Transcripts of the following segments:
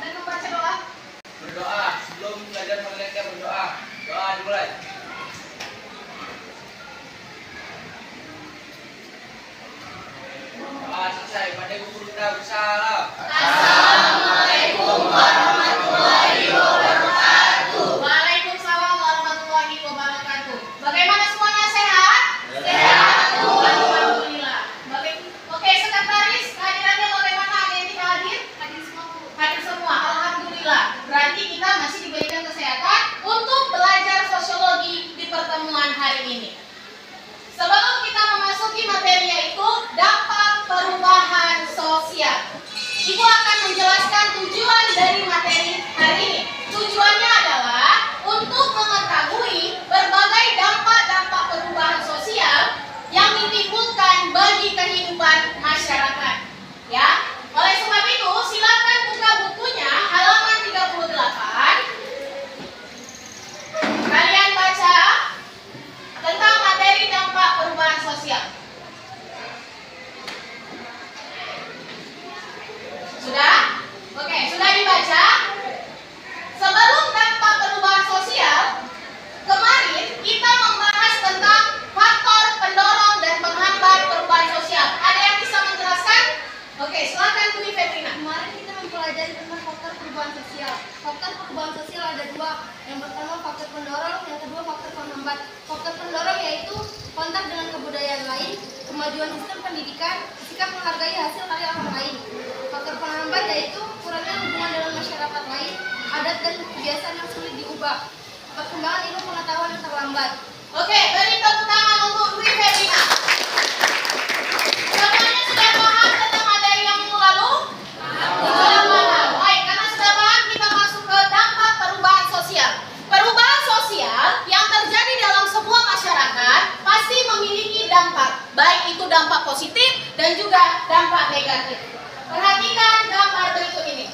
dan membaca doa? Berdoa sebelum belajar mengingatkan berdoa. Doa dimulai. Doa selesai. Pada guru kita bersalam. Assalamualaikum warahmatullahi wabarakatuh. Waalaikumsalam warahmatullahi wabarakatuh. Bagaimana semuanya, sehat? Sehat. Alhamdulillah. Oke, sekretaris kehadirannya bagaimana? Ada yang tidak hadir? Hadir semua. Alhamdulillah. Berarti kita masih diberikan kesehatan untuk belajar sosiologi di pertemuan hari ini. Sebelum kita memasuki materi yaitu dampak perubahan sosial, Ibu akan menjelaskan tujuan dari materi hari ini. Tujuannya adalah untuk mengetahui berbagai dampak-dampak perubahan sosial yang ditimbulkan bagi kehidupan masyarakat. Ya, oleh sebab itu silakan buka bukunya halaman 38. Kalian baca tentang materi dampak perubahan sosial. Sudah? Oke, sudah dibaca? Sebelum dampak perubahan sosial, kemarin kita membahas tentang faktor pendorong dan penghambat perubahan sosial. Ada yang bisa menjelaskan? Oke, silakan Bu Fetrina. Kemarin kita mempelajari tentang faktor perubahan sosial. Faktor perubahan sosial ada dua. Yang pertama faktor pendorong, yang kedua faktor penghambat. Faktor pendorong yaitu kontak dengan kebudayaan lain, kemajuan sistem pendidikan, sikap menghargai hasil karya orang lain. Faktor penghambat yaitu kurangnya hubungan dengan masyarakat lain, adat dan kebiasaan yang sulit diubah. Perkembangan ilmu pengetahuan yang terlambat. Oke, beri tepuk tangan untuk Bu Fetrina. Semuanya sudah paham tentang materi yang minggu lalu? Sudah paham. Baik, karena sudah paham kita masuk ke dampak perubahan sosial. Perubahan sosial yang terjadi dalam sebuah masyarakat pasti memiliki dampak, baik itu dampak positif dan juga dampak negatif. Perhatikan gambar berikut ini.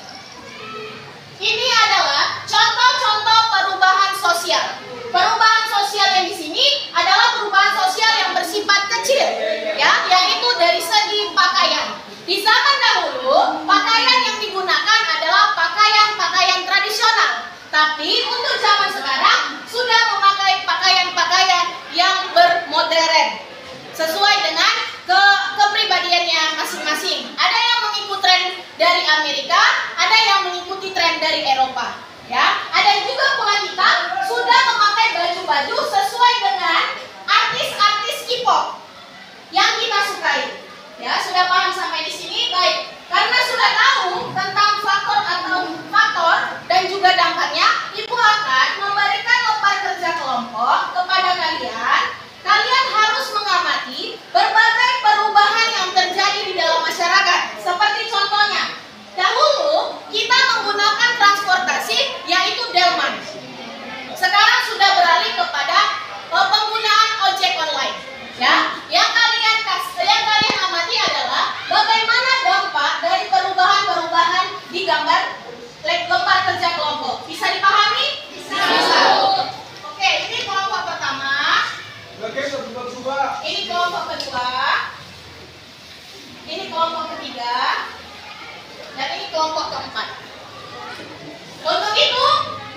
Ini adalah contoh-contoh perubahan sosial. Perubahan sosial yang di sini adalah perubahan sosial yang bersifat kecil, ya, yaitu dari segi pakaian. Di zaman dahulu, pakaian yang digunakan adalah pakaian-pakaian tradisional. Tapi untuk zaman sekarang sudah memakai pakaian-pakaian yang bermodern sesuai dengan kepribadiannya masing-masing. Ada yang mengikuti tren dari Amerika, ada yang mengikuti tren dari Eropa. Ya, ada juga pula kita sudah memakai baju-baju sesuai dengan artis-artis K-pop yang kita sukai. Ya, sudah paham sampai di sini? Baik. Karena sudah tahu tentang faktor dan juga dampaknya, Ibu akan memberikan lembar kerja kelompok kepada kalian. Kalian harus mengamati berbagai perubahan yang terjadi di dalam masyarakat. Seperti contohnya, dahulu kita menggunakan transportasi yaitu delman. Sekarang sudah beralih kepada penggunaan ojek online. Ya, yang kalian amati adalah bagaimana dampak dari perubahan-perubahan di gambar lembar kerja kelompok. Bisa dipahami? Bisa. Oke, ini kelompok pertama. Ini kelompok kedua. Ini kelompok ketiga. Dan ini kelompok keempat. Untuk itu,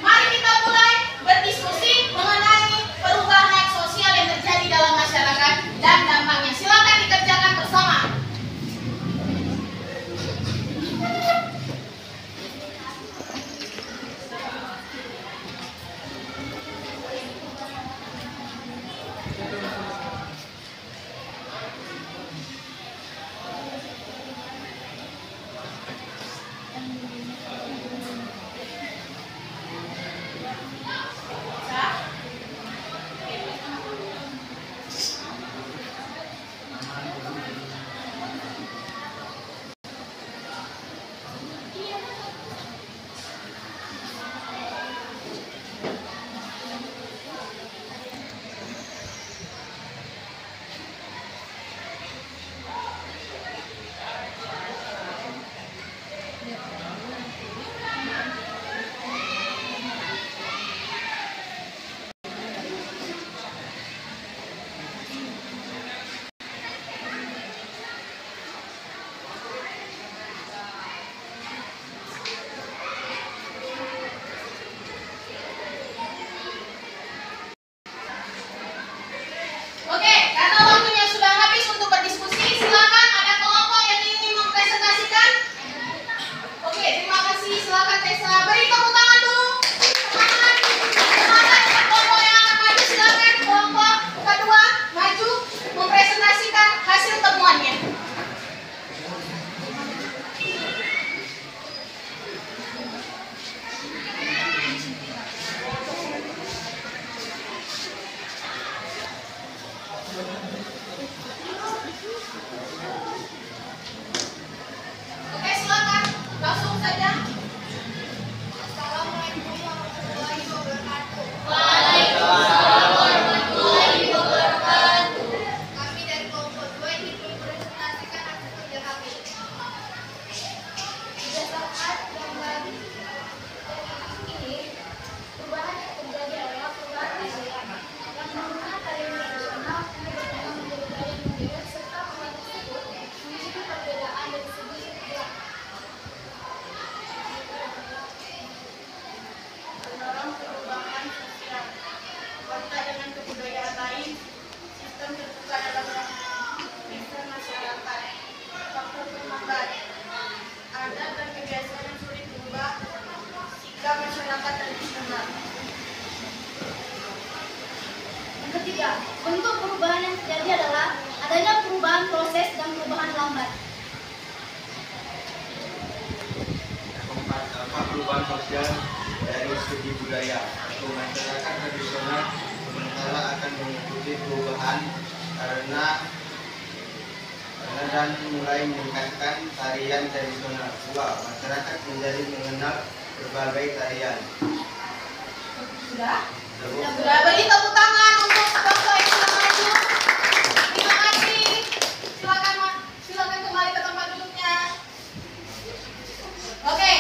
mari kita mulai berdiskusi mengenai perubahan sosial yang terjadi dalam masyarakat dan dampaknya. Silakan dikerjakan bersama. saksikan hasil temuannya. Oke, silakan. Langsung saja. Assalamualaikum warahmatullahi wabarakatuh. Waalaikumsalam warahmatullahi wabarakatuh. Kami dari kelompok 2 ingin mempresentasikan hasil kerja kami. Berdasarkan gambar ini, perubahan yang terjadi adalah perubahan tarian yang menggunakan tarian tradisional yang berkembang menjadi tarian modern serta perubahan tersebut memiliki perbedaan dari segi gerak. Mendorong perubahan sosial. Kontak dengan kebudayaan lain, sistem terbuka dalam lingkungan masyarakat. Faktor penghambat. Adat dan kebiasaan yang sulit berubah. Sikap masyarakat tradisional. Yang ketiga, bentuk perubahan yang terjadi adalah adanya perubahan proses dan perubahan lambat. Keempat, dampak perubahan sosial dari segi budaya. Untuk masyarakat tradisional sementara akan mengikuti perubahan karena dan mulai meningkatkan tarian tradisional. Dua, masyarakat menjadi mengenal berbagai tarian. Sudah? Terus, Sudah, beri tepuk tangan untuk kelompok yang sudah maju. Terima kasih. Silakan, silakan kembali ke tempat duduknya. Oke,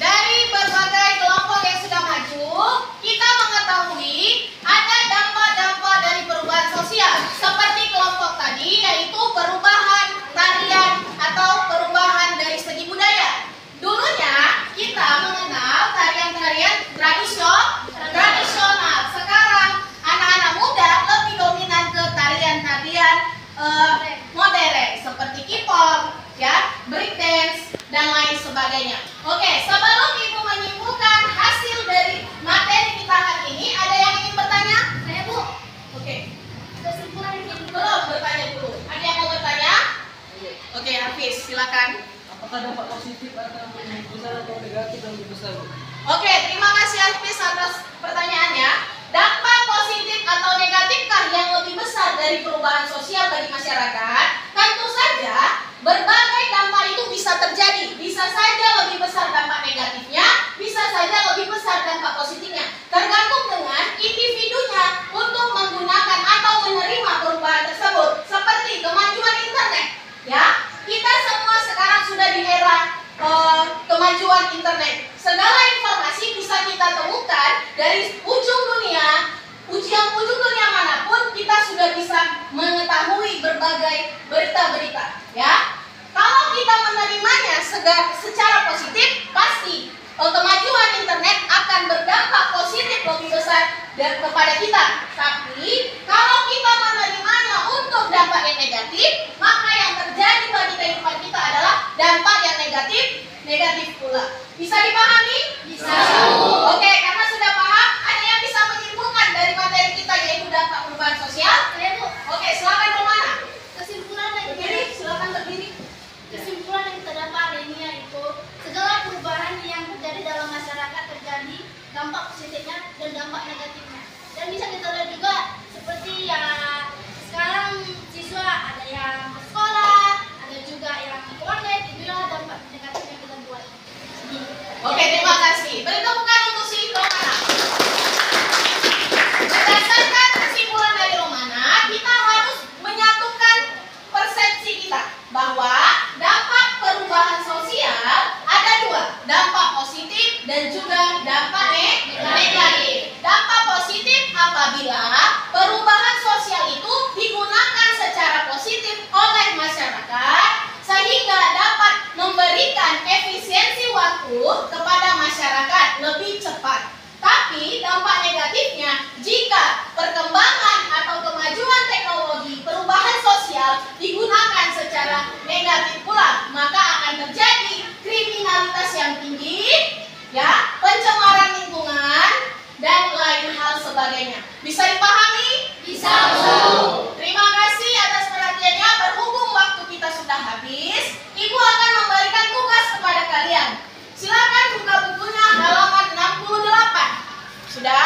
dari berbagai kelompok yang sudah maju, kita mengetahui ada dampak-dampak dari perubahan sosial. Seperti kelompok tadi, yaitu perubahan tarian atau perubahan dari segi budaya. Dulunya kita mengenal tarian-tarian tradisional. Sekarang anak-anak muda lebih dominan ke tarian-tarian modern seperti K-pop, ya, breakdance dan lain sebagainya. Oke, sebelum Ibu menyimpulkan hasil dari materi kita hari ini, ada yang ingin bertanya? Saya Bu, Oke, kesimpulan yang belum bertanya dulu. Ada yang mau bertanya? Oke, Hafiz, silakan. Apakah dampak positif akan lebih besar atau negatif yang lebih besar? Oke, terima kasih Hafiz atas pertanyaannya. Dampak positif atau negatifkah yang lebih besar dari perubahan sosial bagi masyarakat? Tentu saja berbagai dampak itu bisa terjadi. Bisa saja lebih besar dampak negatifnya, bisa saja lebih besar dampak positifnya. Tergantung dengan individunya untuk menggunakan atau menerima perubahan tersebut. Seperti kemajuan internet, ya. Kita semua sekarang sudah di era kemajuan internet. Segala informasi bisa kita temukan dari ujung dunia manapun, kita sudah bisa mengetahui berbagai berita-berita, ya. Kalau kita menerimanya secara positif, pasti kemajuan internet akan berdampak positif lebih besar kepada kita. Tapi kalau kita menerimanya untuk dampak yang negatif, maka yang terjadi bagi kehidupan kita adalah dampak yang negatif pula. Bisa dipahami? Bisa. Oke, karena sudah paham, ada yang bisa menyimpulkan dari materi kita yaitu dampak perubahan sosial? Saya Bu, Oke, silakan Romana. kesimpulan yang Berdiri, silakan berdiri. Kesimpulan yang terdapat hari ini yaitu segala perubahan yang terjadi dalam masyarakat terjadi dampak positifnya dan dampak negatifnya. Dan bisa kita lihat juga seperti ya sekarang siswa ada yang bersekolah, ada juga yang connect, itulah dampak negatif yang kita buat. Oke, terima kasih. Beri tepukan untuk si Romana. Berdasarkan kesimpulan dari Romana, kita harus menyatukan persepsi kita bahwa dampak perubahan sosial ada dua, dampak positif dan juga dampak negatif. Dampak positif apabila perubahan sosial itu digunakan secara positif oleh masyarakat sehingga dapat memberikan efisiensi waktu kepada masyarakat lebih cepat. Tapi dampak negatifnya, jika perkembangan atau kemajuan teknologi perubahan sosial digunakan secara negatif pula, maka akan terjadi kriminalitas yang tinggi, ya, pencemaran lingkungan dan lain hal sebagainya. Bisa dipahami? Bisa, Bu. Terima kasih atas perhatiannya. Sudah?